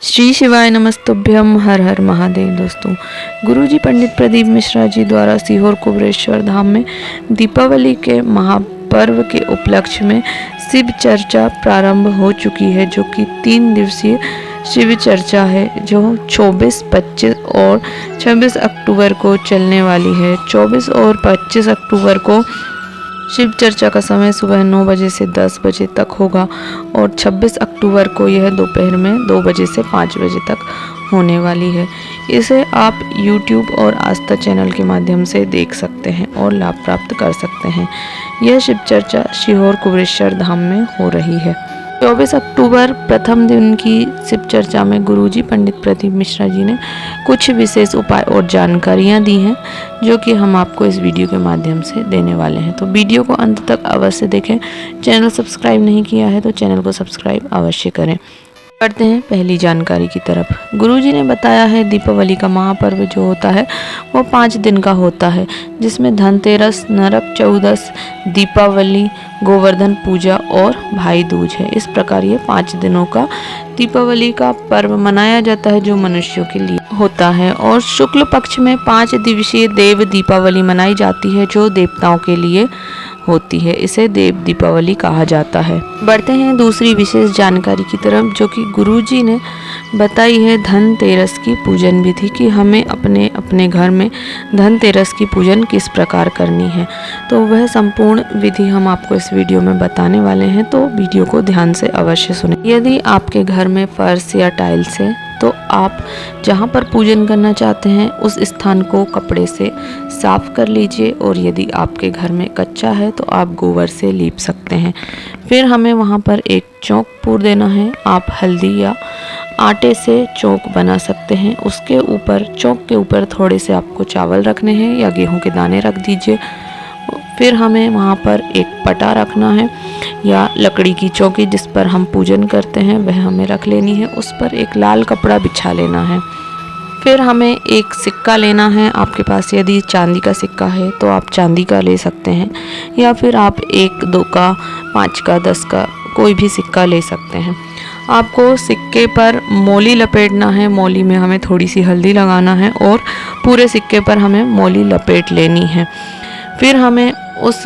श्री शिवाय नमस्तुभ्यम। हर हर महादेव। दोस्तों, गुरुजी पंडित प्रदीप मिश्रा जी द्वारा सीहोर कुबेरेश्वर धाम में दीपावली के महापर्व के उपलक्ष्य में शिव चर्चा प्रारंभ हो चुकी है, जो कि 3 दिवसीय शिव चर्चा है, जो 24, 25 और 26 अक्टूबर को चलने वाली है। 24 और 25 अक्टूबर को शिव चर्चा का समय सुबह 9 बजे से 10 बजे तक होगा और 26 अक्टूबर को यह दोपहर में 2 बजे से 5 बजे तक होने वाली है। इसे आप YouTube और आस्था चैनल के माध्यम से देख सकते हैं और लाभ प्राप्त कर सकते हैं। यह शिव चर्चा सीहोर कुबेरेश्वर धाम में हो रही है। 24 अक्टूबर प्रथम दिन की शिव चर्चा में गुरुजी पंडित प्रदीप मिश्रा जी ने कुछ विशेष उपाय और जानकारियां दी हैं, जो कि हम आपको इस वीडियो के माध्यम से देने वाले हैं। तो वीडियो को अंत तक अवश्य देखें। चैनल सब्सक्राइब नहीं किया है तो चैनल को सब्सक्राइब अवश्य करें। बढ़ते हैं पहली जानकारी की तरफ। गुरुजी ने बताया है, दीपावली का महापर्व जो होता है वो 5 दिन का होता है, जिसमें धनतेरस, नरक चौदस, दीपावली, गोवर्धन पूजा और भाई दूज है। इस प्रकार ये 5 दिनों का दीपावली का पर्व मनाया जाता है, जो मनुष्यों के लिए होता है। और शुक्ल पक्ष में 5 दिवसीय देव दीपावली मनाई जाती है, जो देवताओं के लिए होती है। इसे देव दीपावली कहा जाता है। बढ़ते हैं दूसरी विशेष जानकारी की तरफ, जो कि गुरुजी ने बताई है धनतेरस की पूजन विधि की हमें अपने अपने घर में धनतेरस की पूजन किस प्रकार करनी है। तो वह संपूर्ण विधि हम आपको इस वीडियो में बताने वाले हैं, तो वीडियो को ध्यान से अवश्य सुनें। यदि आपके घर में फर्श या टाइल्स है तो आप जहाँ पर पूजन करना चाहते हैं उस स्थान को कपड़े से साफ कर लीजिए, और यदि आपके घर में कच्चा है तो आप गोबर से लीप सकते हैं। फिर हमें वहाँ पर एक चौक पूर देना है। आप हल्दी या आटे से चौक बना सकते हैं। उसके ऊपर, चौक के ऊपर थोड़े से आपको चावल रखने हैं या गेहूं के दाने रख दीजिए। फिर हमें वहाँ पर एक पटा रखना है या लकड़ी की चौकी जिस पर हम पूजन करते हैं वह हमें रख लेनी है। उस पर एक लाल कपड़ा बिछा लेना है। फिर हमें एक सिक्का लेना है। आपके पास यदि चांदी का सिक्का है तो आप चांदी का ले सकते हैं, या फिर आप 1, 2 का, 5 का, 10 का कोई भी सिक्का ले सकते हैं। आपको सिक्के पर मोली लपेटना है। मोली में हमें थोड़ी सी हल्दी लगाना है और पूरे सिक्के पर हमें मोली लपेट लेनी है। फिर हमें उस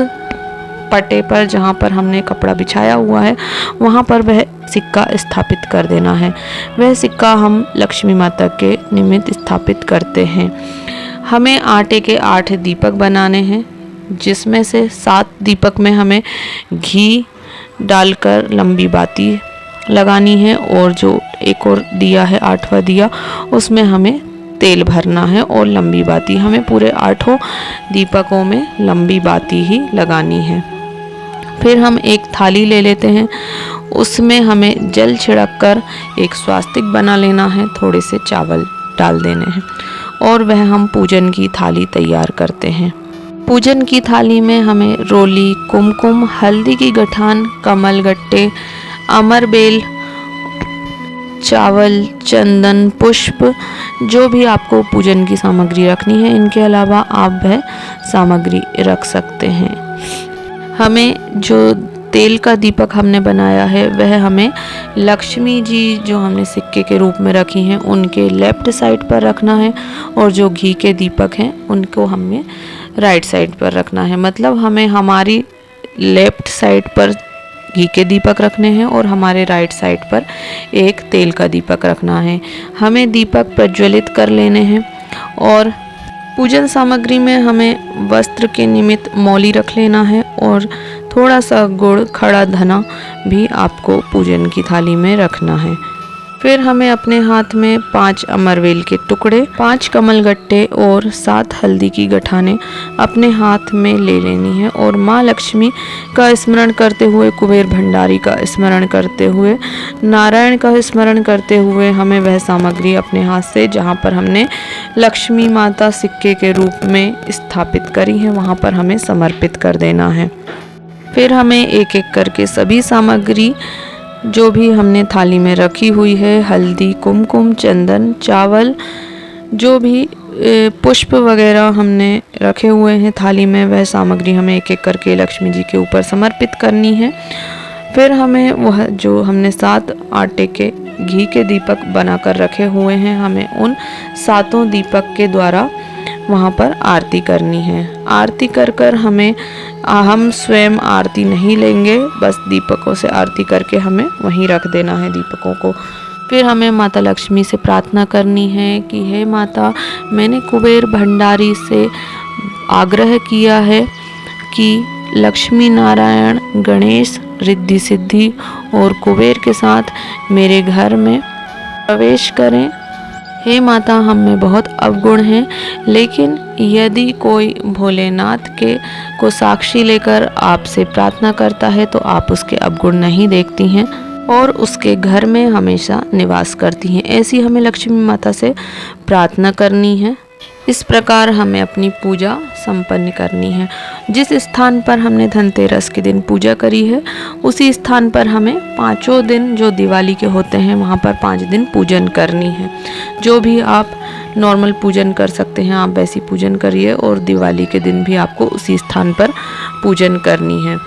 पटे पर, जहाँ पर हमने कपड़ा बिछाया हुआ है, वहाँ पर वह सिक्का स्थापित कर देना है। वह सिक्का हम लक्ष्मी माता के निमित्त स्थापित करते हैं। हमें आटे के 8 दीपक बनाने हैं, जिसमें से 7 दीपक में हमें घी डालकर लंबी बाती लगानी है, और जो एक और दिया है 8वां दिया, उसमें हमें तेल भरना है और लंबी बाती हमें पूरे 8 दीपकों में लंबी बाती ही लगानी है। फिर हम एक थाली ले लेते हैं। उसमें हमें जल छिड़क कर एक स्वास्तिक बना लेना है। थोड़े से चावल डाल देने हैं और वह हम पूजन की थाली तैयार करते हैं। पूजन की थाली में हमें रोली, कुमकुम, हल्दी की गठान, कमल गट्टे, अमरबेल, चावल, चंदन, पुष्प, जो भी आपको पूजन की सामग्री रखनी है, इनके अलावा आप वह सामग्री रख सकते हैं। हमें जो तेल का दीपक हमने बनाया है वह हमें लक्ष्मी जी जो हमने सिक्के के रूप में रखी हैं उनके लेफ्ट साइड पर रखना है, और जो घी के दीपक हैं उनको हमें राइट साइड पर रखना है। मतलब हमें हमारी लेफ्ट साइड पर घी के दीपक रखने हैं और हमारे राइट साइड पर एक तेल का दीपक रखना है। हमें दीपक प्रज्वलित कर लेने हैं, और पूजन सामग्री में हमें वस्त्र के निमित्त मौली रख लेना है, और थोड़ा सा गुड़, खड़ा धना भी आपको पूजन की थाली में रखना है। फिर हमें अपने हाथ में 5 अमरवेल के टुकड़े, 5 कमल गट्टे और 7 हल्दी की गठाने अपने हाथ में ले लेनी है, और माँ लक्ष्मी का स्मरण करते हुए, कुबेर भंडारी का स्मरण करते हुए, नारायण का स्मरण करते हुए हमें वह सामग्री अपने हाथ से, जहाँ पर हमने लक्ष्मी माता सिक्के के रूप में स्थापित करी है, वहाँ पर हमें समर्पित कर देना है। फिर हमें एक एक करके सभी सामग्री जो भी हमने थाली में रखी हुई है, हल्दी, कुमकुम, चंदन, चावल, जो भी पुष्प वगैरह हमने रखे हुए हैं थाली में, वह सामग्री हमें एक एक करके लक्ष्मी जी के ऊपर समर्पित करनी है। फिर हमें वह जो हमने 7 आटे के घी के दीपक बनाकर रखे हुए हैं। हमें उन 7 दीपक के द्वारा वहाँ पर आरती करनी है। आरती कर हम स्वयं आरती नहीं लेंगे, बस दीपकों से आरती करके हमें वहीं रख देना है दीपकों को। फिर हमें माता लक्ष्मी से प्रार्थना करनी है कि हे माता, मैंने कुबेर भंडारी से आग्रह किया है कि लक्ष्मी नारायण गणेश रिद्धि सिद्धि और कुबेर के साथ मेरे घर में प्रवेश करें। हे माता, हम में बहुत अवगुण हैं, लेकिन यदि कोई भोलेनाथ के को साक्षी लेकर आपसे प्रार्थना करता है तो आप उसके अवगुण नहीं देखती हैं और उसके घर में हमेशा निवास करती हैं। ऐसी हमें लक्ष्मी माता से प्रार्थना करनी है। इस प्रकार हमें अपनी पूजा संपन्न करनी है। जिस स्थान पर हमने धनतेरस के दिन पूजा करी है, उसी स्थान पर हमें 5 दिन जो दिवाली के होते हैं वहाँ पर 5 दिन पूजन करनी है। जो भी आप नॉर्मल पूजन कर सकते हैं आप वैसी पूजन करिए और दिवाली के दिन भी आपको उसी स्थान पर पूजन करनी है।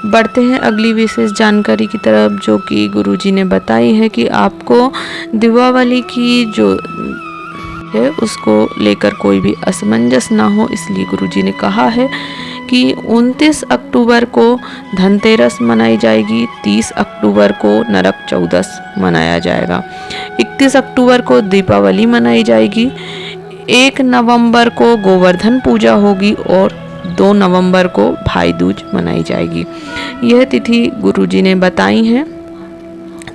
बढ़ते हैं अगली विशेष जानकारी की तरफ, जो कि गुरुजी ने बताई है कि आपको दीपावली की जो है उसको लेकर कोई भी असमंजस ना हो, इसलिए गुरुजी ने कहा है कि 29 अक्टूबर को धनतेरस मनाई जाएगी, 30 अक्टूबर को नरक चौदस मनाया जाएगा, 31 अक्टूबर को दीपावली मनाई जाएगी, 1 नवंबर को गोवर्धन पूजा होगी और 2 नवंबर को भाई दूज मनाई जाएगी। यह तिथि गुरुजी ने बताई हैं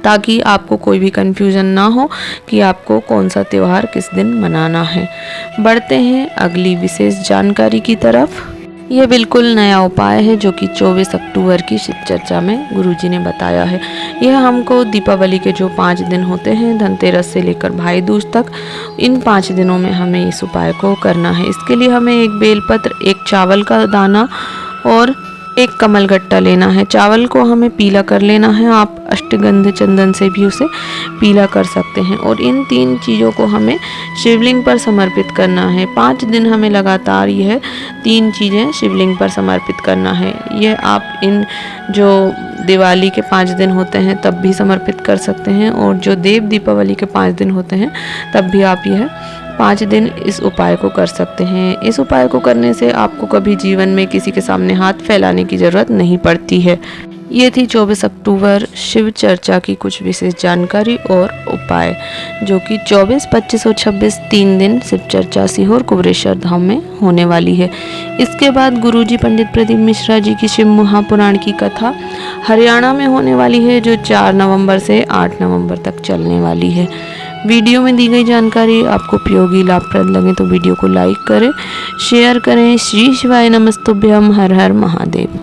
ताकि आपको कोई भी कन्फ्यूज़न ना हो कि आपको कौन सा त्यौहार किस दिन मनाना है। बढ़ते हैं अगली विशेष जानकारी की तरफ। यह बिल्कुल नया उपाय है जो कि 24 अक्टूबर की शिव चर्चा में गुरुजी ने बताया है। यह हमको दीपावली के जो 5 दिन होते हैं, धनतेरस से लेकर भाई दूज तक, इन 5 दिनों में हमें इस उपाय को करना है। इसके लिए हमें 1 बेलपत्र, 1 चावल का दाना और 1 कमलगट्टा लेना है। चावल को हमें पीला कर लेना है, आप अष्टगंध चंदन से भी उसे पीला कर सकते हैं और इन 3 चीज़ों को हमें शिवलिंग पर समर्पित करना है। 5 दिन हमें लगातार यह 3 चीज़ें शिवलिंग पर समर्पित करना है। यह आप इन जो दिवाली के 5 दिन होते हैं तब भी समर्पित कर सकते हैं और जो देव दीपावली के 5 दिन होते हैं तब भी आप यह 5 दिन इस उपाय को कर सकते हैं। इस उपाय को करने से आपको कभी जीवन में किसी के सामने हाथ फैलाने की ज़रूरत नहीं पड़ती है। ये थी 24 अक्टूबर शिव चर्चा की कुछ विशेष जानकारी और उपाय, जो कि 24, 25 और 26 3 दिन शिव चर्चा सीहोर कुबरेश्वर धाम में होने वाली है। इसके बाद गुरुजी पंडित प्रदीप मिश्रा जी की शिव महापुराण की कथा हरियाणा में होने वाली है, जो 4 नवंबर से 8 नवंबर तक चलने वाली है। वीडियो में दी गई जानकारी आपको उपयोगी लाभप्रद लगे तो वीडियो को लाइक करें, शेयर करें। श्री शिवाय नमस्तुभ्यम। हर हर महादेव।